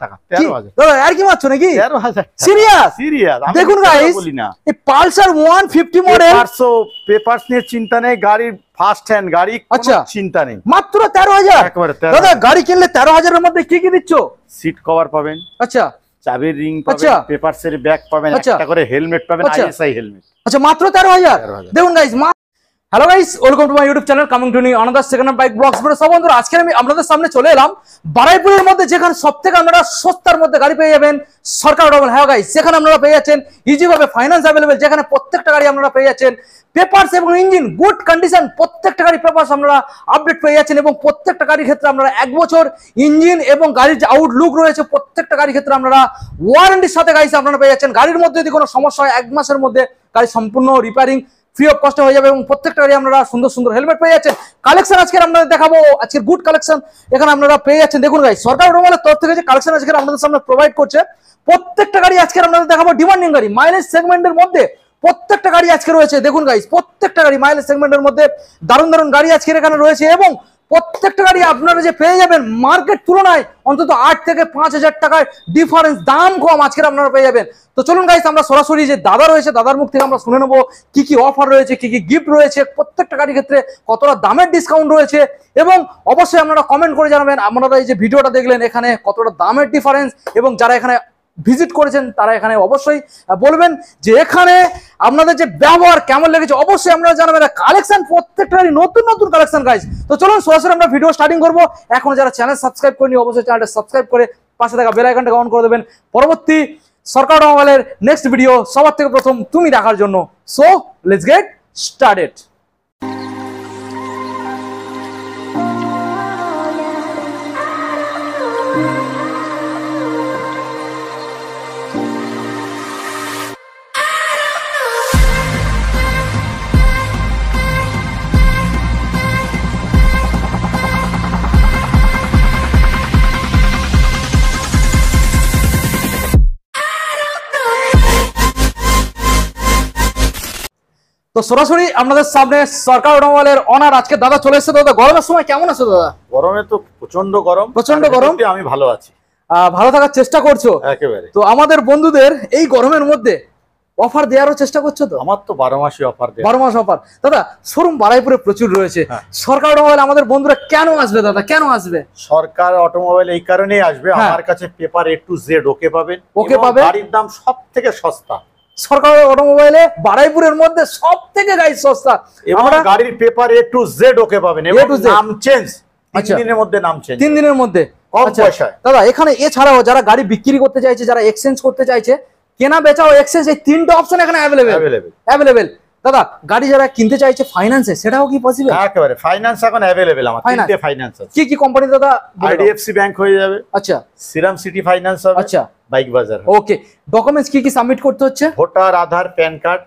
টাকা। 13,000 দাদা আর কি মারছো নাকি? 13,000 সিরিয়াস সিরিয়াস। দেখুন গাইস, এই পালসার 150 মডেল, পেপারস নিয়ে চিন্তা নেই, গাড়ির ফার্স্ট হ্যান্ড গাড়ি, আচ্ছা চিন্তা নেই, মাত্র 13,000। একবারে দাদা গাড়ি কিনলে 13,000 এর মধ্যে কি কি দিচ্ছ? সিট কভার পাবেন, আচ্ছা চাবির রিং পাবেন, পেপারসের ব্যাগ পাবেন, একটা করে হেলমেট পাবেন, আইএসআই হেলমেট। আচ্ছা মাত্র 13,000। দেখুন guys, hello guys, welcome to my YouTube channel coming to new another second hand bike blogs. সব বন্ধুরা, আজকে আমি আপনাদের সামনে চলে এলাম বারুইপুরের মধ্যে, যেখানে সবথেকে আপনারা সস্তার মধ্যে গাড়ি পেয়ে যাবেন সরকার অটোমোবাইল। হ্যাঁ গাইস, সেখানে আপনারা পেয়ে যাচ্ছেন ইজিভাবে ফাইন্যান্স অ্যাভেলেবেল, যেখানে প্রত্যেকটা গাড়ি আপনারা পেয়ে যাচ্ছেন পেপারস এবং ইঞ্জিন গুড কন্ডিশন, প্রত্যেকটা গাড়ি পেপারস আপনারা আপডেট পেয়ে যাচ্ছেন, এবং প্রত্যেকটা গাড়ির ক্ষেত্রে আপনারা 1 বছর ইঞ্জিন এবং গাড়ির যে আউটলুক রয়েছে প্রত্যেকটা গাড়ির ক্ষেত্রে আপনারা ওয়ারেন্টির সাথে গাইস আপনারা পেয়ে যাচ্ছেন। গাড়ির মধ্যে যদি কোনো সমস্যা হয় 1 মাসের মধ্যে গাড়ি সম্পূর্ণ রিপেয়ারিং ফ্রি অফ কস্টে হয়ে যাবে, এবং প্রত্যেকটা গাড়ি আপনারা সুন্দর সুন্দর হেলমেট পেয়ে যাচ্ছেন। কালেকশন আজকে আপনাদের দেখাবো, আজকে গুড কালেকশন এখানে আপনারা পেয়ে যাচ্ছেন। দেখুন গাইস, সরকার অটোমোবাইলের তরফ থেকে যে কালেকশন আজকে আপনাদের সামনে প্রোভাইড করছে, প্রত্যেকটা গাড়ি আজকে আপনাদের দেখাবো ডিমান্ডিং গাড়ি, মাইলেজ সেগমেন্টের মধ্যে প্রত্যেকটা গাড়ি আজকে রয়েছে। দেখুন গাইস, প্রত্যেকটা গাড়ি মাইলেজ সেগমেন্টের মধ্যে দারুণ দারুণ গাড়ি আজকে এখানে রয়েছে, এবং প্রত্যেকটা গাড়ি আপনারা যে পেয়ে যাবেন মার্কেট তুলনায় অন্তত 8 থেকে 5,000 টাকার ডিফারেন্স, দাম কম আজকে আপনারা পেয়ে যাবেন। তো চলুন গাইস, আমরা সরাসরি যে দাদা রয়েছে দাদার মুখ থেকে আমরা শুনে নেবো কি কি অফার রয়েছে, কি কি গিফট রয়েছে, প্রত্যেকটা গাড়ির ক্ষেত্রে কতটা দামের ডিসকাউন্ট রয়েছে, এবং অবশ্যই আপনারা কমেন্ট করে জানাবেন আপনারা এই যে ভিডিওটা দেখলেন এখানে কতটা দামের ডিফারেন্স, এবং যারা এখানে ভিজিট করেছেন তারা এখানে অবশ্যই বলবেন যে এখানে আপনাদের যে ব্যবহার কেমন লেগেছে, অবশ্যই আপনারা জানাবেন। কালেকশন প্রত্যেকটা নতুন নতুন কালেকশন গাইস। তো চলুন সরাসরি আমরা ভিডিও স্টার্টিং করবো। এখন যারা চ্যানেল সাবস্ক্রাইব করেনি অবশ্যই চ্যানেলটা সাবস্ক্রাইব করে পাশে থাকা বেল আইকনটা অন করে দেবেন, পরবর্তী সরকার অটোমোবাইলের নেক্সট ভিডিও সবার থেকে প্রথম তুমি দেখার জন্য। So let's get started. তো সরাসরি আপনাদের সামনে সরকার অটোমোবাইলের অনার আজকে দাদা চলে এসেছে। দাদা গরমের সময় কেমন আছো দাদা? গরমে তো প্রচন্ড গরম, প্রচন্ড গরম। আমি ভালো আছি, ভালো থাকার চেষ্টা করছো একেবারে। তো আমাদের বন্ধুদের এই গরমের মধ্যে অফার দেওয়ারও চেষ্টা করছো তো? আমার তো 12 মাসই অফার দেয়। 12 মাস অফার। দাদা শোরুম বারুইপুরে প্রচুর রয়েছে, সরকার অটোমোবাইল আমাদের বন্ধুরা কেন আসবে দাদা, কেন আসবে? সরকার অটোমোবাইল এই কারণেই আসবে, আমার কাছে পেপার A to Z ওকে পাবেন, ওকে পাবেন, গাড়ির দাম সবথেকে সস্তা। সরকার অটোমোবাইলে বারুইপুরের মধ্যে সবথেকে গাড়ি সস্তা, আমরা গাড়ির পেপার A to Z ওকে পাবেন, এবং নাম চেঞ্জ 3 দিনের মধ্যে, নাম চেঞ্জ 3 দিনের মধ্যে, কম পয়সায়। দাদা এখানে এছাড়াও যারা গাড়ি বিক্রি করতে চাইছে, যারা এক্সচেঞ্জ করতে চাইছে, কেনা বেচা ও এক্সচেঞ্জ, এই 3টে অপশন এখানে অ্যাভেলেবেল। দাদা গাড়ি যারা কিনতে চাইছে ফাইন্যান্সে, সেটাও কি পসিবল? একেবারে ফাইন্যান্স এখন অ্যাভেলেবল, আমার 3টে ফাইন্যান্স আছে। কি কি কোম্পানি দাদা? IDFC ব্যাংক হয়ে যাবে, আচ্ছা শ্রীরাম সিটি ফাইন্যান্স হবে, আচ্ছা বাইক বাজার। ওকে, ডকুমেন্টস কি কি সাবমিট করতে হচ্ছে? ভোটার, আধার, প্যান কার্ড,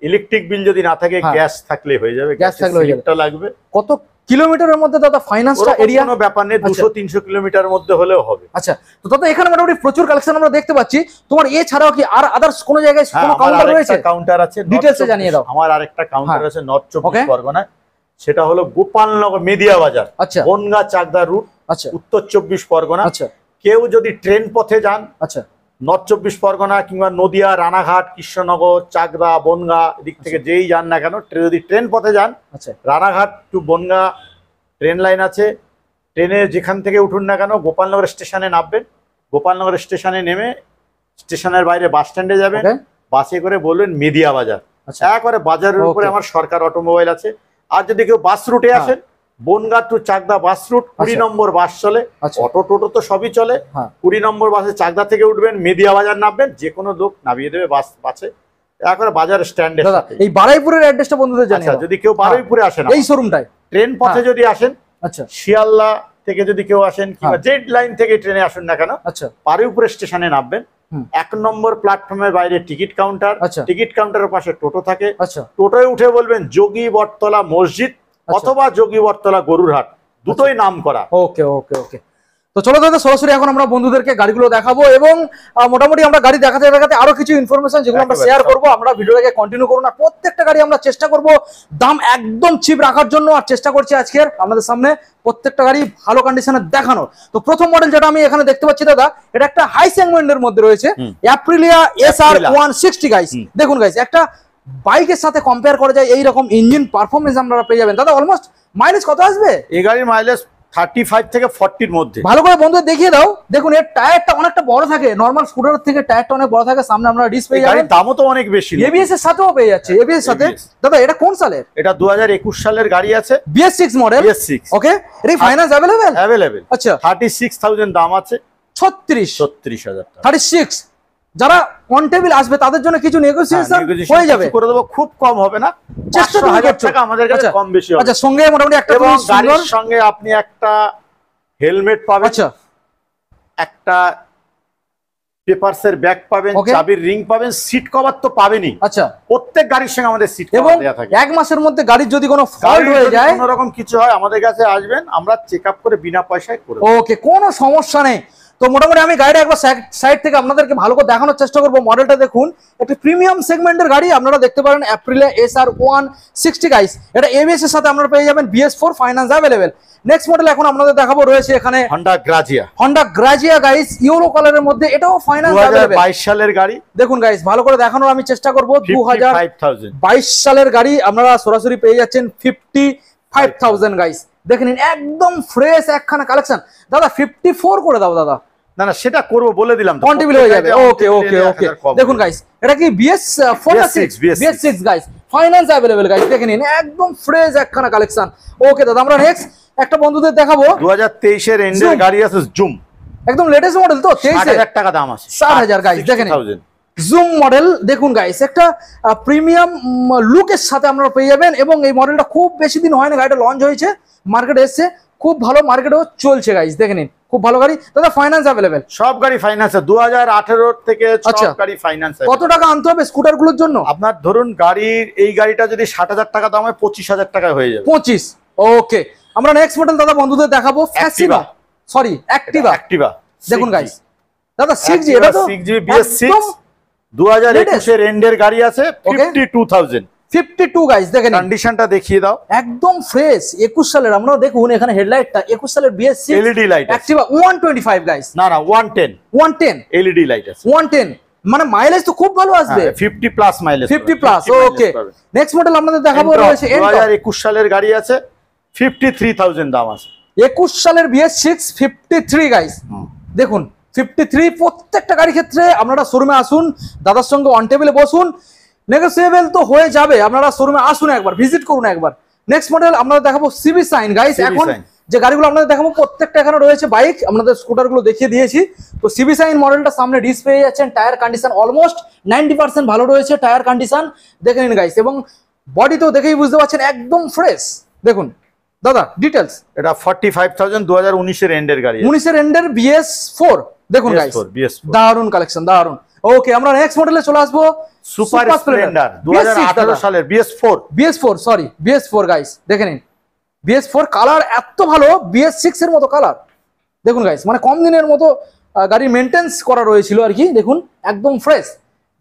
ইলেকট্রিক বিল যদি না থাকে, গ্যাস থাকলে হয়ে যাবে, গ্যাস থাকলে হয়ে যাবে। লাগবে। কত কিলোমিটারের মধ্যে দাদা ফাইন্যান্সটা এরিয়া? কোনো ব্যাপার নেই, 200-300 কিলোমিটারের মধ্যে হলেও হবে। আচ্ছা, তো দাদা এখানে মোটামুটি প্রচুর কালেকশন আমরা দেখতে পাচ্ছি। তোমার এছাড়াও কি আর আদার্স কোনো জায়গায় কোনো কাউন্টার রয়েছে? কাউন্টার আছে, ডিটেইলসে জানিয়ে দাও। আমার আরেকটা কাউন্টার আছে নর্থ 24 পরগনায়, সেটা হলো গোপালনগর মেদিয়া বাজার, আচ্ছা বনগা চাকদা রুট, আচ্ছা উত্তর 24 পরগনা। আচ্ছা, কেউ যদি ট্রেন পথে যান, আচ্ছা নর্থ 24 পরগনা কিংবা নদিয়া, রানাঘাট, কৃষ্ণনগর, চাকদা, বনগা এদিক থেকে যেই যান না কেন, যদি ট্রেন পথে যান, আচ্ছা Ranaghat to Bongaon train line আছে, ট্রেনে যেখান থেকে উঠুন না কেন গোপালনগর স্টেশনে নামবেন, গোপালনগর স্টেশনে নেমে স্টেশনের বাইরে বাস স্ট্যান্ডে যাবেন, বাসে করে বলবেন মেদিয়া বাজার, একবারে বাজারের উপরে আমার সরকার অটোমোবাইল আছে। আর যদি কেউ বাস রুটে আসেন, Bongaon to Chakdah bus route, 20 নম্বর বাস চলে, অটো টোটো তো সবই চলে, 20 নম্বর বাসে চাকদা থেকে উঠবেন, মেদিয়া বাজার নামবেন, যে কোনো লোক নামিয়ে দেবে বাসে, একবারে বাজার স্ট্যান্ডে। এই বারুইপুরের অ্যাড্রেসটা বন্ধুদের জানিয়ে দাও। যদি কেউ বারুইপুরে আসেন, এই শোরুমটায় ট্রেন পথে যদি আসেন, আচ্ছা শিয়ালদা থেকে যদি কেউ আসেন কিংবা জেড লাইন থেকে ট্রেনে আসুন না কেন, আচ্ছা বারুইপুর স্টেশনে নামবেন, 1 নম্বর প্ল্যাটফর্মের বাইরে টিকিট কাউন্টার, টিকিট কাউন্টারের পাশে টোটো থাকে, টোটোয় উঠে বলবেন যোগী বটতলা মসজিদ অথবা যোগী বটতলা গরুরহাট, দুটোই নাম করা। ওকে ওকে ওকে। তো তো চলো দাদা সরাসরি এখন আমরা বন্ধুদেরকে গাড়িগুলো দেখাবো এবং মোটামুটি আমরা গাড়ি দেখাতে দেখাতে আরো কিছু ইনফরমেশন যেগুলো আমরা শেয়ার করবো, আমরা ভিডিওটাকে কন্টিনিউ করবো না। প্রত্যেকটা গাড়ি আমরা চেষ্টা করব দাম একদম চিপ রাখার জন্য, আর চেষ্টা করছি আজকের আপনাদের সামনে প্রত্যেকটা গাড়ি ভালো কন্ডিশনে দেখানো। তো প্রথম মডেল যেটা আমি এখানে দেখতে পাচ্ছি দাদা, এটা একটা হাই সেগমেন্টের মধ্যে রয়েছে, অ্যাপ্রিলিয়া SR 160 গাইস। দেখুন গাইস, একটা বাইকের সাথে কম্পেয়ার করা যায় এইরকম ইঞ্জিন পারফরমেন্স আপনারা পেয়ে যাবেন। দাদা অলমোস্ট মাইলেজ কত আসবে? এই গাড়ির মাইলেজ 35 থেকে 40 এর মধ্যে। ভালো করে বন্ধু দেখিয়ে দাও। দেখুন এর টায়ারটা অনেকটা বড় থাকে, নরমাল স্কুটারের থেকে টায়ারটা অনেক বড় থাকে। সামনে আমরা ডিসপ্লে পেয়ে যাবেন, দামও তো অনেক বেশি, এবিএস এর সাথেও পেয়ে যাচ্ছে। এবিএস এর সাথে দাদা এটা কোন সালের? এটা 2021 সালের গাড়ি আছে, BS6 মডেল। BS6 ওকে, এর ফাইনান্স अवेलेबल? আচ্ছা 36,000 দাম আছে। 36,000 টাকা। 36 যারা অন টেবিল আসবে তাদের জন্য কিছু নেগোসিয়েশন হয়ে যাবে, করে দেব, খুব কম হবে না, 500,000 টাকা আমাদের কাছে কম বেশি হবে। আচ্ছা সঙ্গে মোটামুটি একটা গাড়ির সঙ্গে আপনি একটা হেলমেট পাবেন, আচ্ছা একটা পেপারসের ব্যাগ পাবেন, চাবির রিং পাবেন, সিট কভার তো পাবেনই। আচ্ছা প্রত্যেক গাড়ির সঙ্গে আমাদের সিট কভার দেয়া থাকে। এক মাসের মধ্যে গাড়ির যদি কোনো ফল্ট হয়ে যায়, কোনো রকম কিছু হয়, আমাদের কাছে আসবেন, আমরা চেকআপ করে বিনা পয়সায় করে দেব। ওকে, কোনো সমস্যা নেই। তো মোটামুটি আমি গাড়িটা একবার সাইড থেকে আপনাদেরকে ভালো করে দেখানোর চেষ্টা করবো। মডেলটা দেখুন, একটা প্রিমিয়াম সেগমেন্টের গাড়ি আপনারা দেখতে পারেন, অ্যাপ্রিলিয়া SR 160 গাইস। এটা এবিএস এর সাথে আপনারা পেয়ে যাবেন, BS4 finance available. Next model এখন আপনাদের দেখাবো রয়েছে এখানে Honda Grazia গাইস, ইয়েলো কালারের মধ্যে, এটাও ফাইনান্স अवेलेबल। 2022 সালের গাড়ি। দেখুন গাইস, ভালো করে দেখানোর আমি চেষ্টা করব। 2022 সালের গাড়ি আপনারা সরাসরি পেয়ে যাচ্ছেন 55,000 গাইস। দেখেন একদম ফ্রেশ একখানা কালেকশন। দাদা 54 করে দাও দাদা। না না, সেটা করব, বলে দিলাম তো, কন্টিনিউ হয়ে যাবে। ওকে ওকে ওকে। দেখুন গাইস, এটা কি BS4 না 6? BS6 guys, finance available guys. দেখে নিন একদম ফ্রেশ একখানা কালেকশন। ওকে দাদা, আমরা নেক্সট একটা বন্ধুদের দেখাবো 2023 এর এন্ডের গাড়ি আছে, জুম, একদম লেটেস্ট মডেল তো, 60,000 টাকা দাম আছে। 60,000 গাইস। দেখেন জুম মডেল, দেখুন গাইস, একটা প্রিমিয়াম লুকের সাথে আপনারা পেয়ে যাবেন। এবং এই মডেলটা খুব বেশি দিন হয় না, গাড়িটা লঞ্চ হয়েছে, মার্কেটে এসছে, খুব ভালো মার্কেটেও চলছে গাইস। দেখে নিন খুব ভালো গাড়ি দাদা, ফাইনান্স अवेलेबल। সব গাড়ি ফাইনান্স আছে, 2018 থেকে সব গাড়ি ফাইনান্স আছে। কত টাকা আনতে হবে স্কুটারগুলোর জন্য? আপনার ধরুন গাড়ির এই গাড়িটা যদি 60,000 টাকা দাম হয়, 25,000 টাকায় হয়ে যাবে। 25। ওকে, আমরা নেক্সট মডেল দাদা বন্ধুদের দেখাবো, ফ্যাসিনো, সরি অ্যাক্টিভা। দেখুন গাইস দাদা 6G, এটা তো 6G BS6 2021 এর এন্ডের গাড়ি আছে, 52,000। 52 গাইস। দেখেন কন্ডিশনটা দেখিয়ে দাও, একদম ফ্রেশ। 21 সালের, আমরা দেখুন এখানে হেডলাইটটা 21 সালের BS6 LED light, Activa 125 guys. না 110 LED লাইট আছে, 110 মানে মাইলেজ তো খুব ভালো আসবে, 50 প্লাস মাইলেজ, 50 প্লাস। ওকে, নেক্সট মডেল আপনাদের দেখাবো রয়েছে 2021 সালের গাড়ি আছে, 53,000 দাম আছে। 21 সালের BS6 53 গাইস। দেখুন 53। প্রত্যেকটা গাড়ির ক্ষেত্রে আপনারা শোরুমে আসুন, দাদার সঙ্গে অন টেবিলে বসুন, নেগোসিয়েবল তো হয়ে যাবে। আপনারা শোরুমে আসুন, একবার ভিজিট করুন একবার। নেক্সট মডেল আপনারা দেখাবো সিবি সাইন গাইস। এখন যে গাড়িগুলো আপনাদের দেখাবো প্রত্যেকটা এখানে রয়েছে বাইক, আপনাদের স্কুটারগুলো দেখিয়ে দিয়েছি। তো সিবি সাইন মডেলটা সামনে ডিসপ্লে পেয়ে যাচ্ছেন। টায়ার কন্ডিশন অলমোস্ট 90% ভালো রয়েছে টায়ার কন্ডিশন, দেখে নিন গাইস। এবং বডি তো দেখেই বুঝতে পারছেন একদম ফ্রেশ। দেখুন দাদা ডিটেলস, এটা 45,000 2019 এর এন্ডের গাড়ি, 19 এর এন্ডের BS4। দেখুন গাইস দারুন কালেকশন, দারুন। ওকে, আমরা নেক্সট মডেলে চলে আসবো, সুপার স্প্লেন্ডার 2018 সালের BS4 সরি BS4 গাইস। দেখে নিন BS4 কালার এত ভালো, BS6 এর মতো কালার। দেখুন গাইস, মানে কম দিনের মতো গাড়ি মেইনটেনেন্স করা রয়েছিল আর কি। দেখুন একদম ফ্রেশ।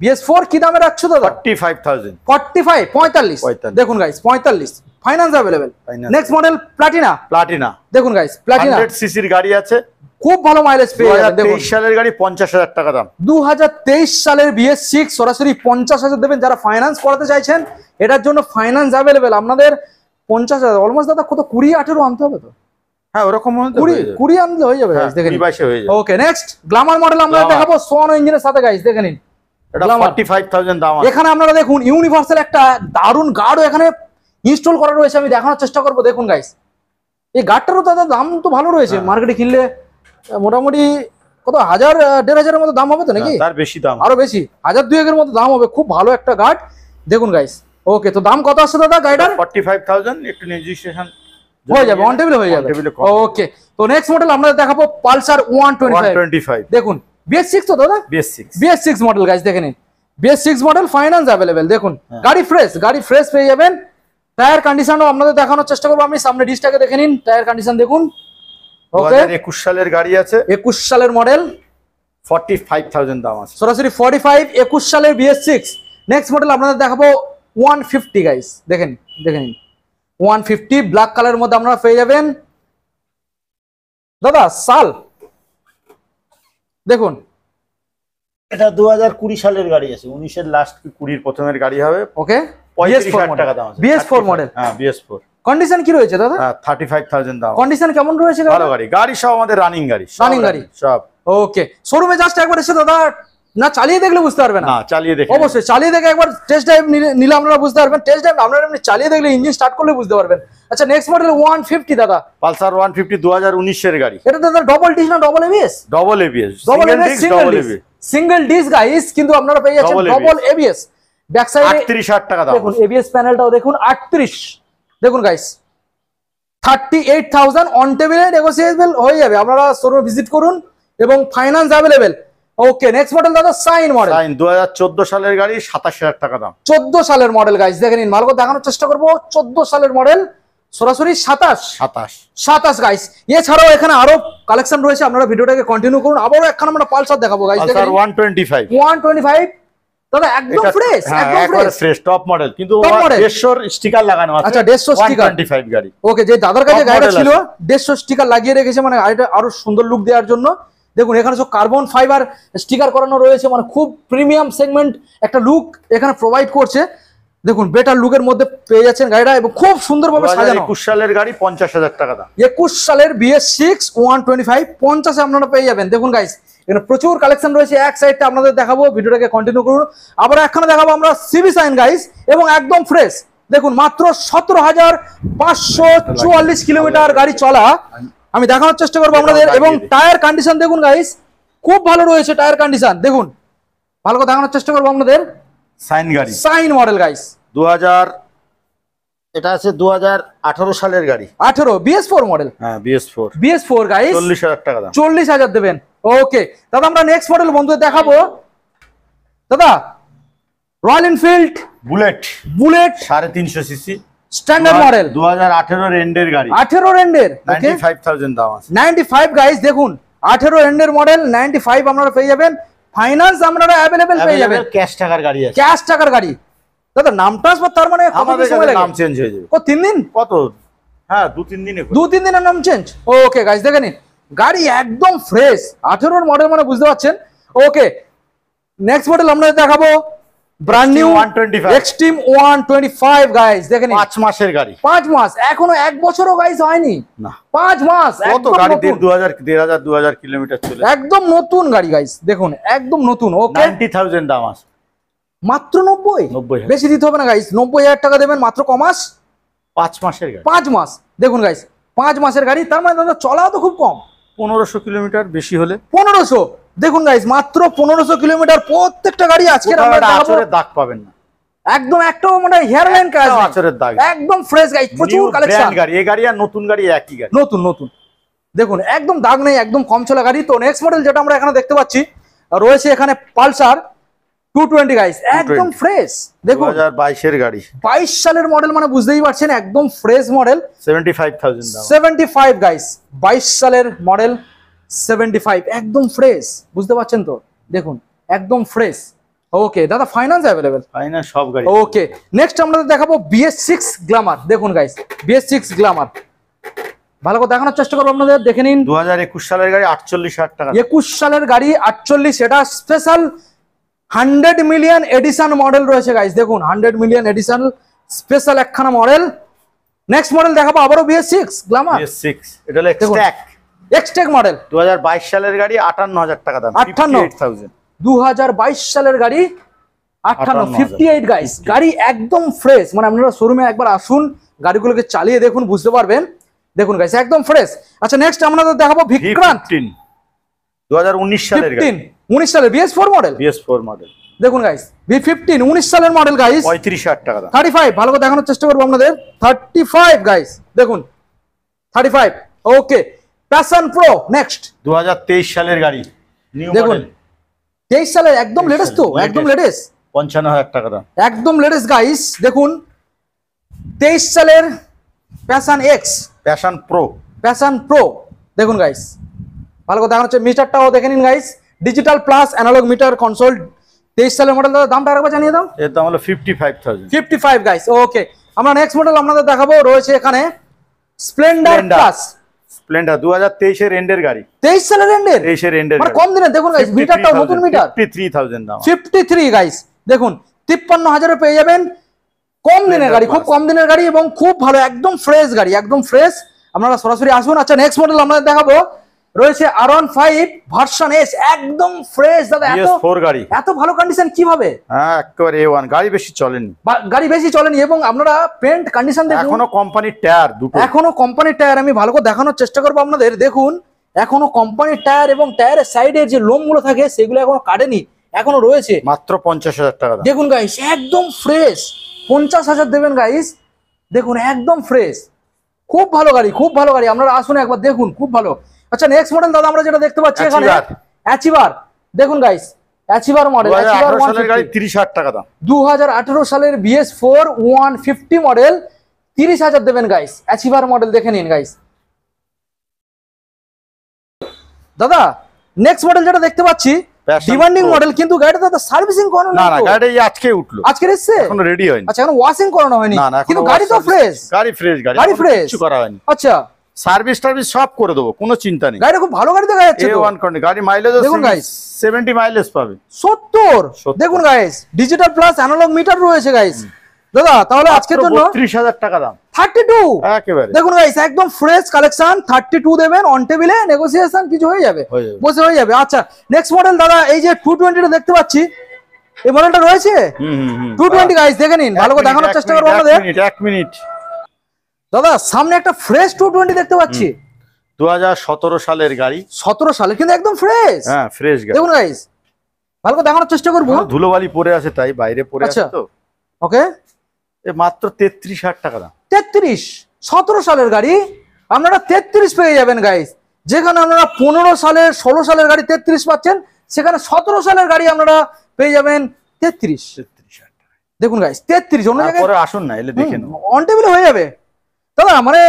BS4 কি দামে রাখছো দাদা? 45,000। 45। দেখুন guys 45, finance available. Next model Platina. দেখুন গাইস প্লাটিনা 100 সিসির গাড়ি আছে, খুব ভালো মাইলেজ পেয়ে যাবেন। দেখুন 2023 সালের গাড়ি, 50,000 টাকা দাম। 2023 সালের BS6 সরাসরি 50,000 দেবেন। যারা ফাইনান্স করাতে চাইছেন এটার জন্য ফাইনান্স अवेलेबल আপনাদের 50,000, অলমোস্ট দাদা কত 20-18 আনতে হবে তো? হ্যাঁ ওরকম 20 আনলে হয়ে যাবে গাইস। দেখেন 22 হয়ে যাবে। ওকে, নেক্সট গ্ল্যামার মডেল আমরা দেখাবো সোনো ইঞ্জিনের সাথে গাইস। দেখে নিন এটা 45,000 দাম আছে। এখানে আপনারা দেখুন ইউনিভার্সাল একটা দারুন গার্ডও এখানে ইনস্টল করা রয়েছে, আমি দেখানোর চেষ্টা করব। দেখুন গাইস, এই গার্ডটারও দাদা দাম তো ভালো রয়েছে, মার্কেটে কিনলে মোটামুটি কত 1000-1500 মতো দাম হবে তো নাকি? তার বেশি দাম, আরো বেশি, 1000-2000 মতো দাম হবে। খুব ভালো একটা গার্ড। দেখুন গাইস। ওকে, তো দাম কত আসছে দাদা গাড়িটার? 45,000, একটু নেগোসিয়েশন হয়ে যাবে, অন টেবিলে হয়ে যাবে। ওকে, তো নেক্সট মডেল আমরা দেখাবো পালসার 125। দেখুন BS6 তো দাদা, BS6 মডেল গাইস। দেখে নিন BS6 মডেল, ফাইনান্স अवेलेबल। দেখুন গাড়ি ফ্রেশ পেয়ে যাবেন। টায়ার কন্ডিশনও আপনাদের দেখানোর চেষ্টা করবো আমি। সামনে ডিসটাকে দেখে নিন, টায়ার কন্ডিশন দেখুন ওকে 2021 সালের গাড়ি আছে, 21 সালের মডেল, 45,000 দাম আছে। সরাসরি 45, 21 সালের BS6। নেক্সট মডেল আপনাদের দেখাবো 150 গাইস, দেখেন দেখে নিন 150 ব্ল্যাক কালারের মধ্যে আপনারা পেয়ে যাবেন। দাদা সাল দেখুন, এটা 2020 সালের গাড়ি আছে, 19 এর লাস্ট কি 20 এর প্রথমের গাড়ি হবে। ওকে 35,000 টাকা দাম আছে। BS4 model. হ্যাঁ BS4। কন্ডিশন কি রয়েছে দাদা? 35,000 দাম। কন্ডিশন কেমন রয়েছে? ভালো গাড়ি, গাড়ি সব আমাদের রানিং গাড়ি, রানিং গাড়ি সব। ওকে শোরুমে জাস্ট একবার এসে দাদা না চালিয়ে দেখলে বুঝতে পারবেন না, চালিয়ে দেখে অবশ্যই চালিয়ে দেখে একবার টেস্ট ড্রাইভ নিলে আপনারা বুঝতে পারবেন। টেস্ট ড্রাইভ আপনারা এমনি চালিয়ে দেখলে ইঞ্জিন স্টার্ট করলে বুঝতে পারবেন। আচ্ছা নেক্সট মডেল 150 দাদা, পালসার 150 2019 এর গাড়ি। এটা দাদা ডবল ডিস না double ABS? Double ABS, double ABS single dish guys, কিন্তু আপনারা পেয়ে যাচ্ছেন ডবল এবিএস। ব্যাক সাইডে 38,000 টাকা দাম। দেখুন এবিএস প্যানেলটাও দেখুন 38। দেখুন গাইস 38,000 অন টেবিলে নেগোসিয়েবল হয়ে যাবে। আপনারা শোরুমে ভিজিট করুন এবং finance available. Okay next model দাদা সাইন মডেল, সাইন 2014 সালের গাড়ি, 27,000 টাকা দাম। 14 সালের মডেল গাইস, দেখে নিন ভালো করে দেখানোর চেষ্টা করব। 14 সালের মডেল, সরাসরি 27 গাইস। এছাড়াও এখানে আরো কালেকশন রয়েছে, আপনারা ভিডিওটাকে কন্টিনিউ করুন। আবারও একখানা আমরা পালসার দেখাবো গাইস, দেখেন পালসার 125 দাদা একদম ফ্রেশ, একদম ফ্রেশ টপ মডেল, কিন্তু Top model। 150 স্টিকার লাগানো আছে। আচ্ছা 150 স্টিকার 125 গাড়ি। ওকে যে দাদার কাছে Top গাড়িটা model ছিল আছে। 150 স্টিকার লাগিয়ে রেখেছে, মানে গাড়িটা আরো সুন্দর লুক দেওয়ার জন্য। দেখুন এখানে সব কার্বন ফাইবার স্টিকার করানো রয়েছে, মানে খুব প্রিমিয়াম সেগমেন্ট একটা লুক এখানে প্রোভাইড করছে। দেখুন বেটার লুকের মধ্যে পেয়ে যাচ্ছেন গাড়িটা এবং খুব সুন্দরভাবে সাজানো। 21 সালের গাড়ি, 50,000 টাকা দাম। 21 সালের BS6 125 50 আপনারা পেয়ে যাবেন। দেখুন গাইস এখানে প্রচুর কালেকশন রয়েছে। এক সাইডটা আপনাদের দেখাবো, ভিডিওটাকে কন্টিনিউ করুন। আবার একখানে দেখাবো আমরা সিবি সাইন গাইস, এবং একদম ফ্রেশ। দেখুন মাত্র 17,544 কিলোমিটার গাড়ি চলা। আমি দেখানোর চেষ্টা করবো আপনাদের। এবং টায়ার কন্ডিশন দেখুন গাইস, খুব ভালো রয়েছে টায়ার কন্ডিশন। দেখুন ভালো করে দেখানোর চেষ্টা করবো আপনাদের। সাইন গাড়ি, সাইন মডেল গাইস 2000, এটা আছে 2018 সালের গাড়ি। 18 BS4 মডেল। হ্যাঁ BS4 গাইস 40,000 টাকা দাম। 40,000 দেবেন। ওকে দাদা আমরা নেক্সট মডেল বন্ধুদের দেখাবো। দাদা royal Enfield bullet 350 CC standard model, 2018 এন্ডের গাড়ি, 18 এন্ডের। 95,000 দাম আছে। 95 গাইস দেখুন 18 এন্ডের মডেল, 95 আপনারা পেয়ে যাবেন। ফাইন্যান্স আপনারা अवेलेबल পেয়ে যাবেন। ক্যাশ টাকার গাড়ি আছে, ক্যাশ টাকার গাড়ি। দাদা নাম ট্রান্সফার তার মানে আমাদের কাছে নাম চেঞ্জ হয়ে যাবে। 3 দিন? কত? হ্যাঁ 2-3 দিনে। 2-3 দিনের নাম চেঞ্জ। ওকে গাইস দেখে নিন গাড়ি একদম ফ্রেশ, 18 মডেল মানে বুঝতে পারছেন। ওকে নেক্সট মডেল আমরা দেখাবো ব্র্যান্ড নিউ 125 এক্সট্রিম 125 গাইস দেখে নিন। 5 মাসের গাড়ি, 5 মাস, এখনো 1 বছরও গাইস হয়নি না 5 মাস। কত গাড়ি 1,500 কিলোমিটার চলে, একদম নতুন গাড়ি গাইস দেখুন, একদম নতুন। ওকে 90,000 দাম আছে। মাত্র 90, বেশি দিতে হবে না গাইস। 90,000 টাকা দেবেন মাত্র। কমাস 5 মাসের গাড়ি, 5 মাস। দেখুন গাইস 5 মাসের গাড়ি, তার মানে দাদা চলাও তো খুব কম। 1500 কিলোমিটার, বেশি হলে 1500। দেখুন গাইস মাত্র 1500 কিলোমিটার। প্রত্যেকটা গাড়ি আজকে আমরা দেখাবো, আচরের দাগ পাবেন না একদম একটাও মানে হেয়ার লাইন কাজ নেই, আচরের দাগ, একদম ফ্রেশ গাইস। প্রচুর কালেকশন গাড়ি, এই গাড়ি আর নতুন গাড়ি একই গাড়ি, নতুন নতুন। দেখুন একদম দাগ নেই, একদম কম চলা গাড়ি। তো নেক্সট মডেল যেটা আমরা এখানে দেখতে পাচ্ছি রয়েছে এখানে পালসার 220 গাইস, একদম ফ্রেশ। দেখুন 2022 এর গাড়ি, 22 সালের মডেল মানে বুঝতেই পারছেন, একদম ফ্রেশ মডেল। 75,000 দাম। 75 গাইস, 22 সালের মডেল 75, একদম ফ্রেশ। বুঝতে পারছেন তো? দেখুন একদম ফ্রেশ। ওকে দাদা ফাইন্যান্স अवेलेबल? ফাইন্যান্স সব গাড়ি। ওকে নেক্সট আমরা দেখাবো BS6 গ্ল্যামার। দেখুন গাইস BS6 গ্ল্যামার ভালো করে দেখানোর চেষ্টা করবো আপনাদের, দেখে নিন। 2021 সালের গাড়ি, 48,000 টাকা। 21 সালের গাড়ি 48, এটা স্পেশাল 100 মিলিয়ন এডিশন মডেল রয়েছে গাইস। দেখুন 100 মিলিয়ন এডিশন স্পেশাল একখানা মডেল। নেক্সট মডেল দেখাবো আবারও BS6 গ্ল্যামার। BS6 এটা হলো এক্সটেক মডেল, 2022 সালের গাড়ি, 58,000 টাকা দাম। 58,000 2022 সালের গাড়ি 58 গাইস। গাড়ি একদম ফ্রেশ, মানে আপনারা শোরুমে একবার আসুন, গাড়িগুলোকে চালিয়ে দেখুন, বুঝতে পারবেন। দেখুন গাইস একদম ফ্রেশ। আচ্ছা নেক্সট আমরা দেখাবো ভিক্রান্ত 2019 সালের গাড়ি, 19 সালের BS4 মডেল। BS4 মডেল দেখুন গাইস V15 19 সালের মডেল গাইস, 35,000 টাকা দাম। 35 ভালো করে দেখানোর চেষ্টা করবো আপনাদের। 35 গাইস দেখুন 35। ওকে প্যাশন প্রো নেক্সট 2023 সালের গাড়ি, নিউ দেখুন মডেল, 23 সালের একদম লেটেস্ট, তো একদম লেটেস্ট, 55,000 টাকা দাম। একদম লেটেস্ট গাইস। দেখুন 23 সালের Passion X, Passion Pro, Passion Pro দেখুন গাইস, ভালো কথা দেখানো হচ্ছে। মিটারটাও দেখে নিন guys, digital plus analog meter console, 23 সালের মডেল। দাদা দামটা আরেকবার জানিয়ে দাও। এর দাম হলো 55,000। 55 গাইস। ওকে, আমরা নেক্সট মডেল আপনাদের দেখাবো, রয়েছে এখানে স্প্লেন্ডার প্লাস। স্প্লেন্ডার 2023 এর এন্ডের গাড়ি, 23 সালের এন্ডের, 23 এর এন্ডের মানে কম দিনে। দেখুন গাইস, মিটারটাও নতুন মিটার, 53,000 দাম। 53 গাইস, দেখুন 53,000 এ পেয়ে যাবেন। কম দিনের গাড়ি, খুব কম দিনের গাড়ি এবং খুব ভালো, একদম ফ্রেশ গাড়ি, একদম ফ্রেশ। আপনারা সরাসরি আসুন। আচ্ছা, নেক্সট মডেল আপনাদের দেখাবো, রয়েছে R15 ভার্সন এস, একদম ফ্রেশ। দাদা BS4 গাড়ি, এত ভালো কন্ডিশন কিভাবে? হ্যাঁ একেবারে A1 গাড়ি, বেশি চলেনি, গাড়ি বেশি চলেনি এবং আপনারা পেন্ট কন্ডিশন দেখুন, এখনো কোম্পানির টায়ার দুটো, এখনো কোম্পানির টায়ার। আমি ভালো করে দেখানোর চেষ্টা করবো আপনাদের। দেখুন এখনো কোম্পানির টায়ার এবং টায়ারের সাইডে যে লোমগুলো থাকে সেগুলো এখনো কাটেনি, এখনো রয়েছে। মাত্র 50,000 টাকা দাম। দেখুন গাইস, একদম ফ্রেশ, 50,000 দেবেন গাইস। দেখুন একদম ফ্রেশ, খুব ভালো গাড়ি, খুব ভালো গাড়ি। আপনারা আসুন একবার দেখুন, খুব ভালো। আচ্ছা, নেক্সট মডেল দাদা আমরা যেটা দেখতে পাচ্ছি এখানে অ্যাচিভার। দেখুন গাইস, অ্যাচিভার মডেল, অ্যাচিভার 2018 সালের গাড়ি, 30,000 টাকা দাম। 2018 সালের BS4 150 মডেল, 30,000 দেবেন গাইস। অ্যাচিভার মডেল দেখে নিন গাইস। দাদা নেক্সট মডেল যেটা দেখতে পাচ্ছি ডিমান্ডিং মডেল, কিন্তু গাড়িটা দাদা সার্ভিসিং করানো না, না গাড়ি আজকে উঠলো, আজকে এসেছে, এখনো রেডি হয়নি। আচ্ছা, এখন ওয়াশিং করানো হয়নি, না, না, কিন্তু গাড়ি তো ফ্রেশ, গাড়ি ফ্রেশ, গাড়ি ফ্রেশ, কিছু করা হয়নি। আচ্ছা, সার্ভিস টার্ভিস সব করে দেবো, কোনো চিন্তা নেই। গাড়িটা খুব ভালো গাড়ি দেখা যাচ্ছে তো। A1 কন্ডিশন গাড়ি, মাইলেজ দেখুন গাইস, 70 মাইলেজ পাবে। 70। দেখুন guys, digital plus analog meter রয়েছে গাইস। দাদা তাহলে আজকের জন্য 32,000 টাকা দাম। 32 একেবারে। দেখুন গাইস, একদম ফ্রেশ কালেকশন, 32 দেবেন। অন টেবিলে নেগোসিয়েশন কিছু হয়ে যাবে, বসে হয়ে যাবে। আচ্ছা, নেক্সট মডেল দাদা, এই যে 220 টা দেখতে পাচ্ছি, এই মডেলটা রয়েছে 220 গাইস, দেখে নিন, ভালো করে দেখানোর চেষ্টা করবো আমাদের। এক মিনিট দাদা সামনে একটা ফ্রেশ 220 দেখতে পাচ্ছি, 2017 সালের গাড়ি, 17 সালে, কিন্তু একদম ফ্রেশ। হ্যাঁ ফ্রেশ গাড়ি। দেখুন গাইস, ভালো করে দেখানোর চেষ্টা করবো। ধুলোবালি পড়ে আছে তাই বাইরে পড়ে আছে তো। ওকে, মাত্র 33,000 টাকা দাম। 33, 17 সালের গাড়ি আপনারা 33 পেয়ে যাবেন গাইস। যেখানে আপনারা 15 সালের 16 সালের গাড়ি 33 পাচ্ছেন, সেখানে 17 সালের গাড়ি আপনারা পেয়ে যাবেন 33। দেখুন গাইস, 33 অন্য জায়গায় আসুন না, এলে দেখে নাও, অন টেবিলে হয়ে যাবে। দাদা মানে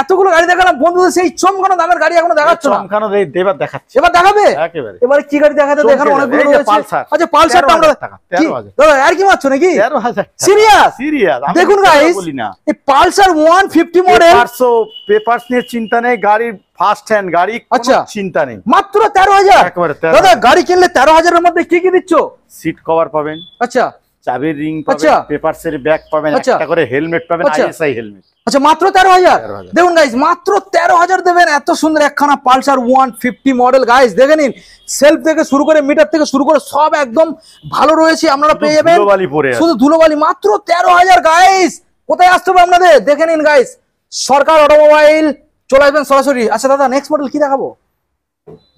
এতগুলো গাড়ি দেখালাম বন্ধুদের, সেই চমকানো দামের গাড়ি এখনো দেখাচ্ছ না। চমকানো এবার দেখাচ্ছি, এবার দেখাবে একেবারে। এবারে কি গাড়ি দেখাতে? দেখানো অনেকগুলো রয়েছে। আচ্ছা, পালসারটা আমরা দাদা আর কি মারছো নাকি? 13,000 সিরিয়াস? সিরিয়াস। দেখুন গাইস, এই পালসার 150 মডেল, পেপারস নিয়ে চিন্তা নেই, গাড়ির ফার্স্ট হ্যান্ড গাড়ি, আচ্ছা চিন্তা নেই, মাত্র 13,000। একেবারে। দাদা গাড়ি কিনলে 13,000 এর মধ্যে কি কি দিচ্ছ? সিট কভার পাবেন, আচ্ছা, চাবির রিং পাবেন, পেপারসের ব্যাগ পাবেন, একটা করে হেলমেট পাবেন, আইএসআই হেলমেট। আচ্ছা, মাত্র 13,000। দেখুন গাইস, মাত্র 13,000 দেবেন, এত সুন্দর একখানা পালসার 150 মডেল গাইস। দেখে নিন, সেলফ থেকে শুরু করে মিটার থেকে শুরু করে সব একদম ভালো রয়েছে, আপনারা পেয়ে যাবেন। শুধু ধুলোবালি, মাত্র 13,000 গাইস। কোথায় আসতে হবে আপনাদের? দেখে নিন গাইস, সরকার অটোমোবাইল, চলে আসবেন সরাসরি। আচ্ছা দাদা, নেক্সট মডেল কি দেখাবো?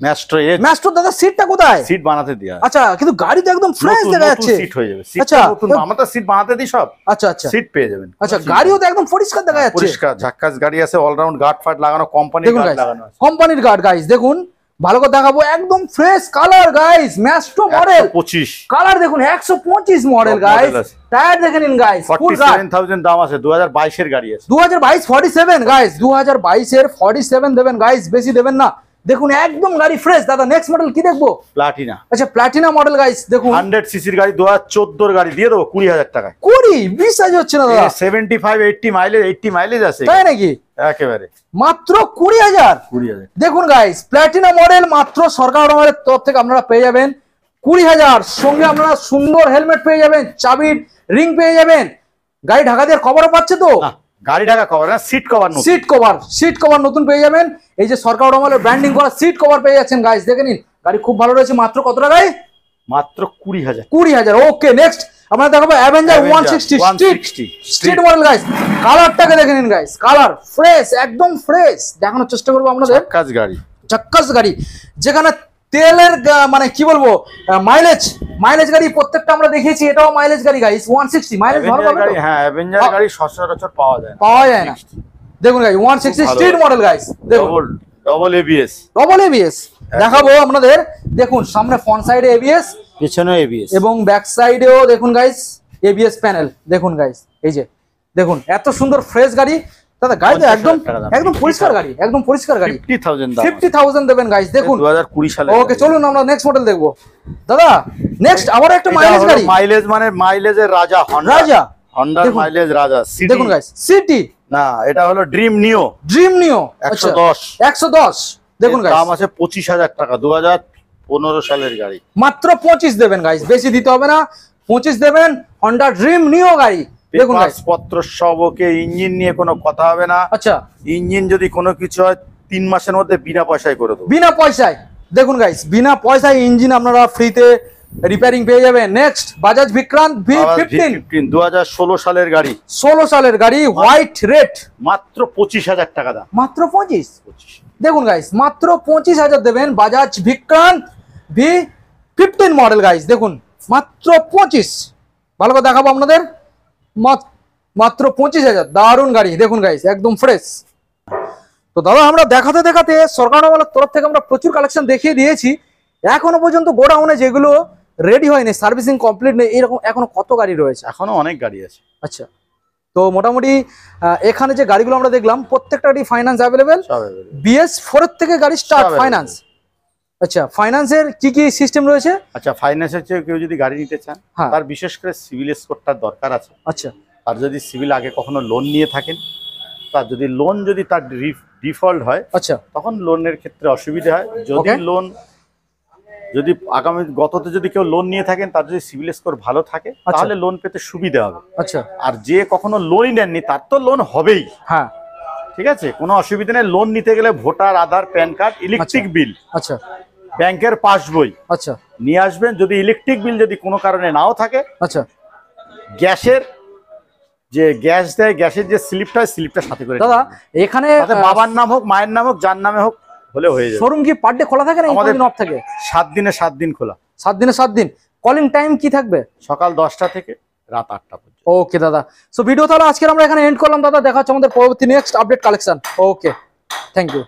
Maestro age. ম্যাস্ট্রো দাদা, সিটটা কোথায়? সিট বানাতে দিয়া। আচ্ছা, কিন্তু গাড়ি তো একদম ফ্রেশ দেখা যাচ্ছে। সিট হয়ে যাবে। আচ্ছা, নতুন, আমরা তো সিট বানাতে দিই সব। আচ্ছা আচ্ছা, সিট পেয়ে যাবেন। আচ্ছা, গাড়িও তো একদম পরিষ্কার দেখা যাচ্ছে, পরিষ্কার ঝাক্কাস গাড়ি আছে, অলরাউন্ড গার্ড ফাট লাগানো, কোম্পানির গার্ড লাগানো আছে, কোম্পানির গার্ড গাইস। দেখুন ভালো করে দেখাবো, একদম fresh colour guys, Maestro model 125 colour. দেখুন 125 মডেল গাইস, টায়ার দেখে নিন গাইস, 47,000 দাম আছে, 2022 এর গাড়ি আছে। 2022 47 গাইস, 2022 এর 47 দেবেন গাইস, বেশি দেবেন না। দেখুন একদম গাড়ি ফ্রেশ। দাদা নেক্সট মডেল কি দেখবো? প্লাটিনা। আচ্ছা, প্লাটিনা মডেল গাইস, দেখুন 100 সিসির গাড়ি, 2014 এর গাড়ি, দিয়ে দেবো 20,000 টাকায়। 20 সাইজ হচ্ছে না দাদা, 75 80 মাইলেজ, 80 মাইলেজ আছে, তাই নাকি? একেবারে মাত্র 20,000। দেখুন গাইস, প্লাটিনা মডেল মাত্র সরকার অটোমোবাইলের তরফ থেকে আপনারা পেয়ে যাবেন 20,000। সঙ্গে আপনারা সুন্দর হেলমেট পেয়ে যাবেন, চাবির রিং পেয়ে যাবেন, গাড়ি ঢাকা দিয়ে কভারও পাচ্ছে তো। গাড়ি ঢাকা কভার না, সিট কভার নতুন, সিট কভার নতুন পেয়ে যাবেন। এই যে সরকার অটোমোবাইলের ব্র্যান্ডিং করা সিট কভার পেয়ে যাচ্ছেন গাইস, দেখে নিন, গাড়ি খুব ভালো রয়েছে। মাত্র কত টাকায়? মাত্র 20,000। 20,000। ওকে, নেক্সট আমরা দেখাবো অ্যাভেঞ্জার 160 স্ট্রিট মডেল গাইস। কালারটাকে দেখে নিন গাইস, কালার ফ্রেশ, একদম ফ্রেশ। দেখানোর চেষ্টা করবো আপনাদের। চাক্কাস গাড়ি, যেখানে তেলের মানে কি বলবো, মাইলেজ গাড়ি প্রত্যেকটা আমরা দেখিয়েছি, এটাও মাইলেজ গাড়ি গাইস। 160 মাইলেজ ভালো পাবে তো? হ্যাঁ, অ্যাভেঞ্জার গাড়ি সচরাচর পাওয়া যায় না। দেখুন গাইস, 160 স্ট্রিট মডেল গাইস, দেখুন ডবল এবিএস দেখাবো আপনাদের। দেখুন সামনে ফ্রন্ট সাইডে এবিএস, পেছনে এবিএস, এবং ব্যাক সাইডেও দেখুন গাইস এবিএস প্যানেল। দেখুন গাইস, এই যে দেখুন এত সুন্দর ফ্রেশ গাড়ি। দাদা গাড়ি তো 50,000 একদম টাকা দাম। একদম পরিষ্কার গাড়ি, একদম পরিষ্কার গাড়ি। 50,000 দাম। 50,000 দেবেন গাইস, দেখুন 2020 সালে। ওকে চলুন আমরা নেক্সট মডেল দেখবো। দাদা নেক্সট আবার একটা মাইলেজ গাড়ি, মাইলেজ মানে মাইলেজের রাজা হন্ডা। রাজা হন্ডার দেখুন। মাইলেজ রাজা। সিটি দেখুন গাইস, সিটি না, এটা হলো ড্রিম নিও। ড্রিম নিও 110। 110 দেখুন গাইস, দাম আছে 25,000 টাকা, 2015 সালের গাড়ি। মাত্র 25 দেবেন গাইস, বেশি দিতে হবে না, 25 দেবেন। হন্ডা ড্রিম নিও গাড়ি দেখুন গাইস। পত্র সব ওকে, ইঞ্জিন নিয়ে কোনো কথা হবে না। আচ্ছা ইঞ্জিন যদি কোনো কিছু হয় 3 মাসের মধ্যে বিনা পয়সায় করে দেবো। বিনা পয়সায় দেখুন গাইস, বিনা পয়সায় ইঞ্জিন আপনারা ফ্রিতে রিপেয়ারিং পেয়ে যাবেন। নেক্সট বাজাজ বিক্রান্ত V15 2016 সালের গাড়ি। 16 সালের গাড়ি, হোয়াইট রেড, মাত্র 25,000 টাকা দাম। মাত্র 25 দেখুন গাইস, মাত্র 25,000 দেবেন। Bajaj Vikrant V15 model guys, দেখুন মাত্র 25। ভালো করে দেখাবো আপনাদের, মাত্র 25,000, দারুণ গাড়ি দেখুন গাইস, একদম ফ্রেশ। তো দাদা আমরা দেখাতে দেখাতে সরকারওয়ালার তরফ থেকে আমরা প্রচুর কালেকশন দেখিয়ে দিয়েছি। এখনো পর্যন্ত গোডাউনে যেগুলো রেডি হয়নি, সার্ভিসিং কমপ্লিট নেই, এরকম এখনো কত গাড়ি রয়েছে? এখনো অনেক গাড়ি আছে। আচ্ছা, তো মোটামুটি এখানে যে গাড়িগুলো আমরা দেখলাম প্রত্যেকটা গাড়ি ফাইন্যান্স অ্যাভেলেবেল। BS4 এর থেকে গাড়ি স্টার্ট ফাইন্যান্স। আচ্ছা, ফাইন্যান্সের কি কি সিস্টেম রয়েছে? আচ্ছা, ফাইন্যান্সের চেয়ে কেউ যদি গাড়ি নিতে চান, তার বিশেষ করে সিভিল স্কোরটার দরকার আছে। আচ্ছা, আর যদি সিভিল আগে কখনো লোন নিয়ে থাকেন, তার যদি লোন যদি তার ডিফল্ট হয়, আচ্ছা, তখন লোনের ক্ষেত্রে অসুবিধা হয়। যদি লোন যদি আগামী গততে যদি কেউ লোন নিয়ে থাকেন, তার যদি সিভিল স্কোর ভালো থাকে, তাহলে লোন পেতে সুবিধা হবে। আচ্ছা, আর যে কখনো লোনই নেননি, তার তো লোন হবেই। হ্যাঁ ঠিক আছে, কোনো অসুবিধা নেই। লোন নিতে গেলে ভোটার, আধার, প্যান কার্ড, ইলেকট্রিক বিল, আচ্ছা, ব্যাংকের পাসবই আচ্ছা নিয়ে আসবেন। যদি ইলেকট্রিক বিল যদি কোনো কারণে নাও থাকে, আচ্ছা, গ্যাসের যে গ্যাস দেয়, গ্যাসের যে স্লিপটা, স্লিপটা সাথে করে দাদা এখানে বাবার নাম হোক, মায়ের নাম হোক, যার নামে হোক, হলে হয়ে যাবে। শোরুম কি পার ডে খোলা থাকে না আমাদের অফ থাকে? 7 দিনে 7 দিন খোলা। 7 দিনে 7 দিন। কলিং টাইম কি থাকবে? সকাল 10টা থেকে রাত 8টা পর্যন্ত। ওকে দাদা, সো ভিডিও তাহলে আজকে আমরা এখানে এন্ড করলাম দাদা। দেখা হচ্ছে আমাদের পরবর্তী next update collection. Okay, thank you.